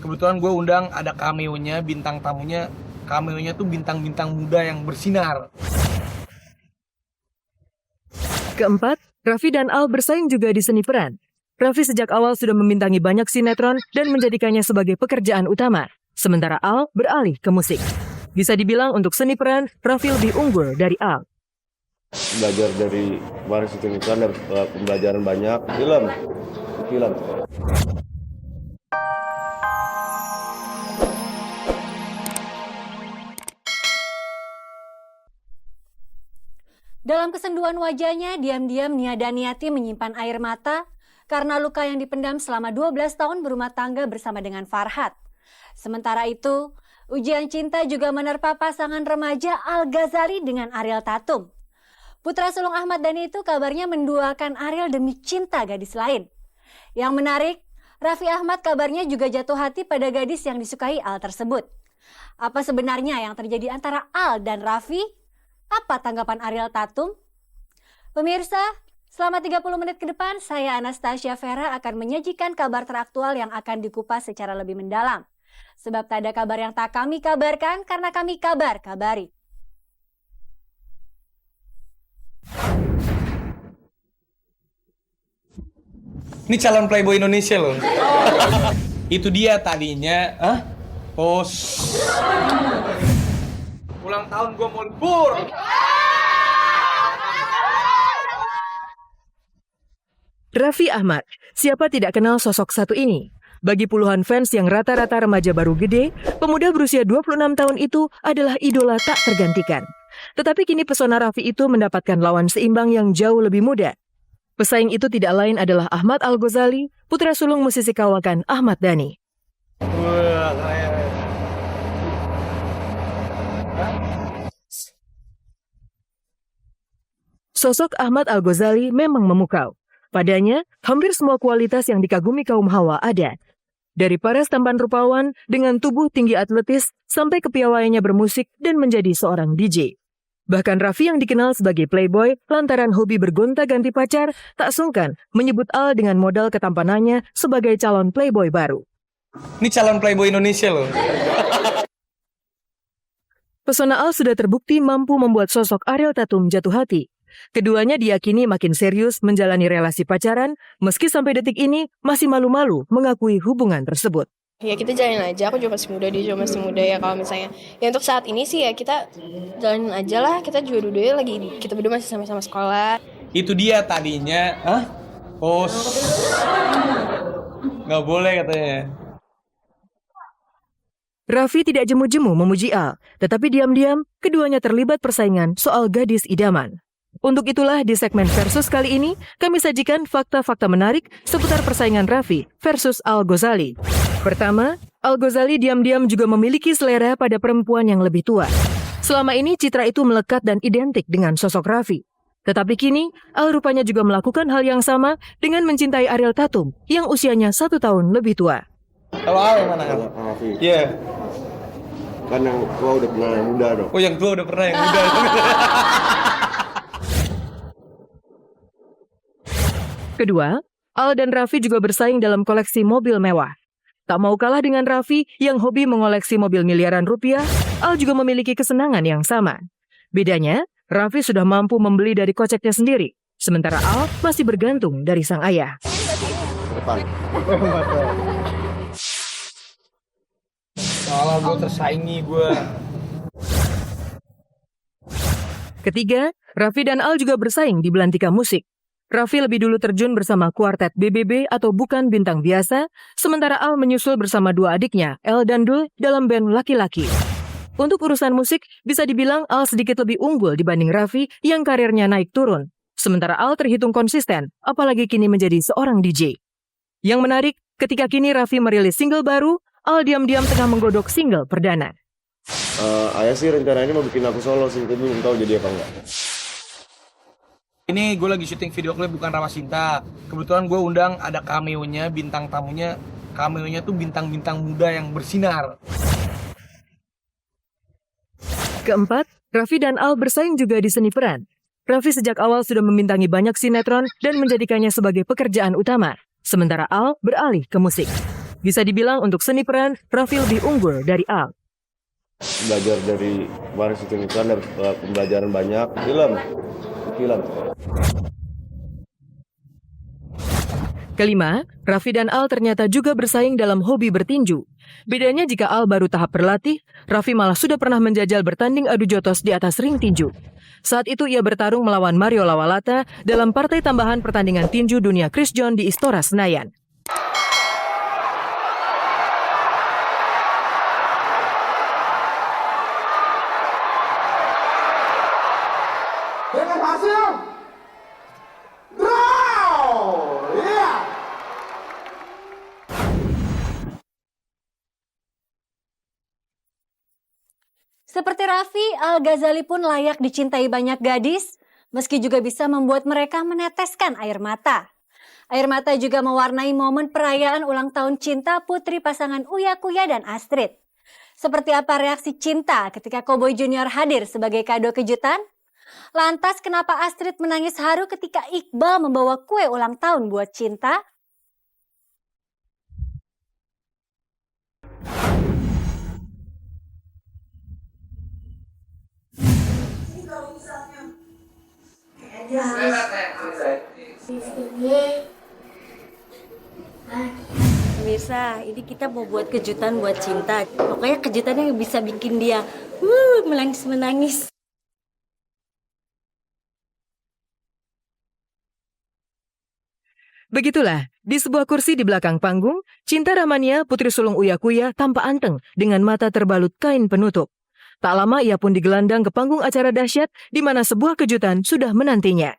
Kebetulan gue undang ada cameo-nya, bintang tamunya. Cameo-nya tuh bintang-bintang muda yang bersinar. Keempat, Raffi dan Al bersaing juga di seni peran. Raffi sejak awal sudah membintangi banyak sinetron dan menjadikannya sebagai pekerjaan utama. Sementara Al beralih ke musik. Bisa dibilang untuk seni peran, Raffi lebih unggul dari Al. Belajar dari kemarin syuting itu ada pembelajaran banyak. Film. Dalam kesenduan wajahnya, diam-diam Nia Daniati menyimpan air mata karena luka yang dipendam selama 12 tahun berumah tangga bersama dengan Farhad. Sementara itu, ujian cinta juga menerpa pasangan remaja Al Ghazali dengan Ariel Tatum. Putra sulung Ahmad Dhani itu kabarnya menduakan Ariel demi cinta gadis lain. Yang menarik, Raffi Ahmad kabarnya juga jatuh hati pada gadis yang disukai Al tersebut. Apa sebenarnya yang terjadi antara Al dan Raffi? Apa tanggapan Ariel Tatum? Pemirsa, selama 30 menit ke depan, saya Anastasia Vera akan menyajikan kabar teraktual yang akan dikupas secara lebih mendalam. Sebab tak ada kabar yang tak kami kabarkan karena kami kabari. Ini calon playboy Indonesia loh. Itu dia tadinya. Ulang tahun gue mau libur. Raffi Ahmad, siapa tidak kenal sosok satu ini? Bagi puluhan fans yang rata-rata remaja baru gede, pemuda berusia 26 tahun itu adalah idola tak tergantikan. Tetapi kini pesona Raffi itu mendapatkan lawan seimbang yang jauh lebih muda. Pesaing itu tidak lain adalah Ahmad Al Ghazali, putra sulung musisi kawakan Ahmad Dhani. Wah, keren. Sosok Ahmad Al Ghazali memang memukau. Padanya, hampir semua kualitas yang dikagumi kaum hawa ada. Dari paras tampan rupawan dengan tubuh tinggi atletis sampai kepiawaiannya bermusik dan menjadi seorang DJ. Bahkan Raffi yang dikenal sebagai playboy lantaran hobi bergonta-ganti pacar, tak sungkan menyebut Al dengan modal ketampanannya sebagai calon playboy baru. Ini calon playboy Indonesia loh. Pesona Al sudah terbukti mampu membuat sosok Ariel Tatum jatuh hati. Keduanya diyakini makin serius menjalani relasi pacaran, meski sampai detik ini masih malu-malu mengakui hubungan tersebut. Ya kita jalanin aja, aku juga masih muda, dia juga masih muda ya. Kalau misalnya, ya untuk saat ini sih ya kita jalanin aja lah. Kita juga dua-duanya kita berdua masih sama-sama sekolah. Itu dia tadinya. Nggak boleh katanya. Raffi tidak jemu-jemu memuji Al, tetapi diam-diam keduanya terlibat persaingan soal gadis idaman. Untuk itulah di segmen Versus kali ini, kami sajikan fakta-fakta menarik seputar persaingan Raffi versus Al Ghazali. Pertama, Al Ghazali diam-diam juga memiliki selera pada perempuan yang lebih tua. Selama ini citra itu melekat dan identik dengan sosok Raffi. Tetapi kini, Al rupanya juga melakukan hal yang sama dengan mencintai Ariel Tatum yang usianya 1 tahun lebih tua. Kalau Al yang mana? Raffi. Iya. Kan yang tua udah pernah yang muda dong. Oh, yang tua udah pernah, yang muda. Kedua, Al dan Raffi juga bersaing dalam koleksi mobil mewah. Tak mau kalah dengan Raffi yang hobi mengoleksi mobil miliaran rupiah, Al juga memiliki kesenangan yang sama. Bedanya, Raffi sudah mampu membeli dari koceknya sendiri, sementara Al masih bergantung dari sang ayah. Depan. Soalnya gue tersaingi gue. Ketiga, Raffi dan Al juga bersaing di belantika musik. Raffi lebih dulu terjun bersama kuartet BBB atau Bukan Bintang Biasa, sementara Al menyusul bersama dua adiknya, El dan Dul, dalam band laki-laki. Untuk urusan musik, bisa dibilang Al sedikit lebih unggul dibanding Raffi yang karirnya naik turun. Sementara Al terhitung konsisten, apalagi kini menjadi seorang DJ. Yang menarik, ketika kini Raffi merilis single baru, Al diam-diam tengah menggodok single perdana. Ayah sih rencananya mau bikin aku solo sih, tapi belum tahu jadi apa enggak. Ini gue lagi syuting video klip Bukan Ramah Cinta. Kebetulan gue undang ada cameo-nya, bintang tamunya. Cameo-nya tuh bintang-bintang muda yang bersinar. Keempat, Raffi dan Al bersaing juga di seni peran. Raffi sejak awal sudah membintangi banyak sinetron dan menjadikannya sebagai pekerjaan utama. Sementara Al beralih ke musik. Bisa dibilang untuk seni peran, Raffi lebih unggul dari Al. Belajar dari kemarin syuting iklan, dapat pembelajaran banyak. Film. Kelima, Raffi dan Al ternyata juga bersaing dalam hobi bertinju. Bedanya jika Al baru tahap berlatih, Raffi malah sudah pernah menjajal bertanding adu jotos di atas ring tinju. Saat itu ia bertarung melawan Mario Lawalata dalam partai tambahan pertandingan tinju dunia Chris John di Istora Senayan. Dengan hasil draw, iya. Seperti Raffi, Al-Ghazali pun layak dicintai banyak gadis, meski juga bisa membuat mereka meneteskan air mata. Air mata juga mewarnai momen perayaan ulang tahun cinta putri pasangan Uya Kuya dan Astrid. Seperti apa reaksi Cinta ketika Cowboy Junior hadir sebagai kado kejutan? Lantas kenapa Astrid menangis haru ketika Iqbal membawa kue ulang tahun buat Cinta? Pemirsa, ini kita mau buat kejutan buat Cinta. Pokoknya kejutannya yang bisa bikin dia menangis-menangis. Begitulah, di sebuah kursi di belakang panggung, Cinta Ramania, putri sulung Uya Kuya, tampak anteng dengan mata terbalut kain penutup. Tak lama ia pun digelandang ke panggung acara dahsyat di mana sebuah kejutan sudah menantinya.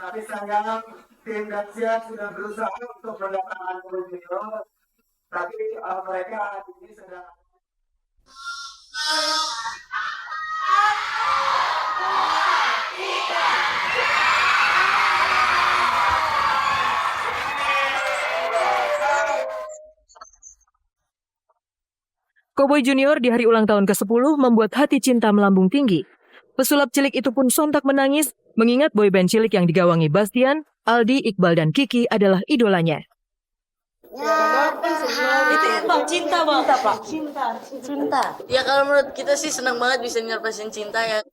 Tapi sayang tim dahsyat sudah berusaha untuk mendatangkan Cowboy Junior, tapi mereka ini sedang Cowboy Junior di hari ulang tahun ke-10 membuat hati Cinta melambung tinggi. Pesulap cilik itu pun sontak menangis, mengingat boyband cilik yang digawangi Bastian, Aldi, Iqbal, dan Kiki adalah idolanya. Itu Bang, Cinta Bang. Cinta. Ya kalau menurut kita sih senang banget bisa nyerpasin Cinta ya.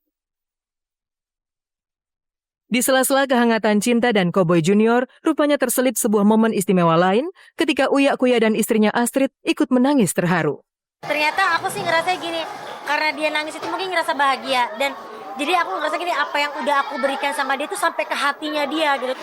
Di sela-sela kehangatan Cinta dan Cowboy Junior, rupanya terselip sebuah momen istimewa lain ketika Uya Kuya dan istrinya Astrid ikut menangis terharu. Ternyata aku sih ngerasa gini, karena dia nangis itu mungkin ngerasa bahagia, dan jadi aku ngerasa gini, apa yang udah aku berikan sama dia itu sampai ke hatinya dia gitu.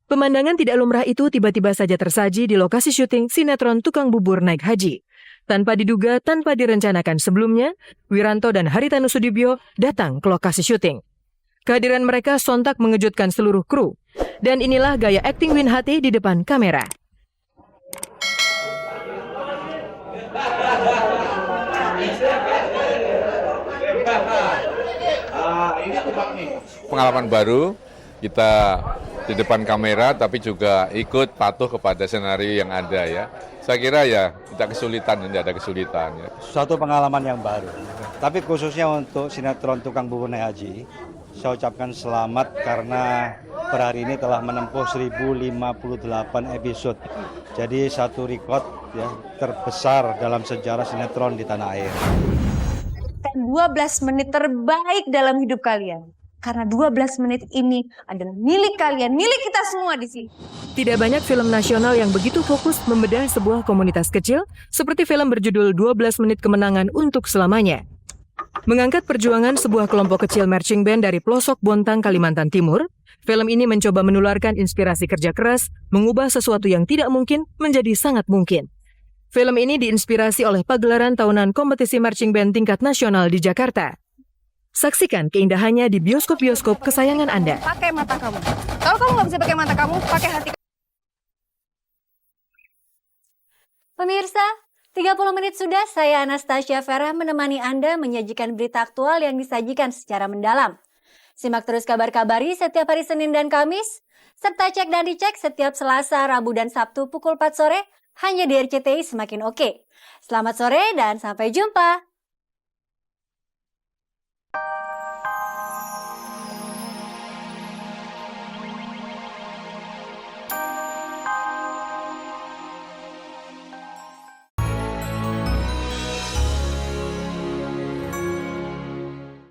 Pemandangan tidak lumrah itu tiba-tiba saja tersaji di lokasi syuting sinetron Tukang Bubur Naik Haji. Tanpa diduga, tanpa direncanakan sebelumnya, Wiranto dan Haritanu Sudibyo datang ke lokasi syuting. Kehadiran mereka sontak mengejutkan seluruh kru. Dan inilah gaya akting Win Hati di depan kamera. Pengalaman baru, kita di depan kamera tapi juga ikut patuh kepada skenario yang ada ya. Saya kira ya tidak ada kesulitan ya. Suatu pengalaman yang baru. Tapi khususnya untuk sinetron Tukang Bubur Naik Haji, saya ucapkan selamat karena per hari ini telah menempuh 1058 episode. Jadi satu rekor ya terbesar dalam sejarah sinetron di tanah air. 12 menit terbaik dalam hidup kalian. Karena 12 menit ini adalah milik kalian, milik kita semua di sini. Tidak banyak film nasional yang begitu fokus membedah sebuah komunitas kecil seperti film berjudul 12 Menit Kemenangan Untuk Selamanya. Mengangkat perjuangan sebuah kelompok kecil marching band dari pelosok Bontang, Kalimantan Timur, film ini mencoba menularkan inspirasi kerja keras, mengubah sesuatu yang tidak mungkin menjadi sangat mungkin. Film ini diinspirasi oleh pagelaran tahunan kompetisi marching band tingkat nasional di Jakarta. Saksikan keindahannya di bioskop-bioskop kesayangan Anda. Pakai mata kamu. Kalau kamu nggak bisa pakai mata kamu, pakai hati. Pemirsa, 30 menit sudah saya Anastasia Vera menemani Anda menyajikan berita aktual yang disajikan secara mendalam. Simak terus kabar-kabari setiap hari Senin dan Kamis, serta cek dan dicek setiap Selasa, Rabu, dan Sabtu pukul 4 sore hanya di RCTI Semakin Oke. Selamat sore dan sampai jumpa.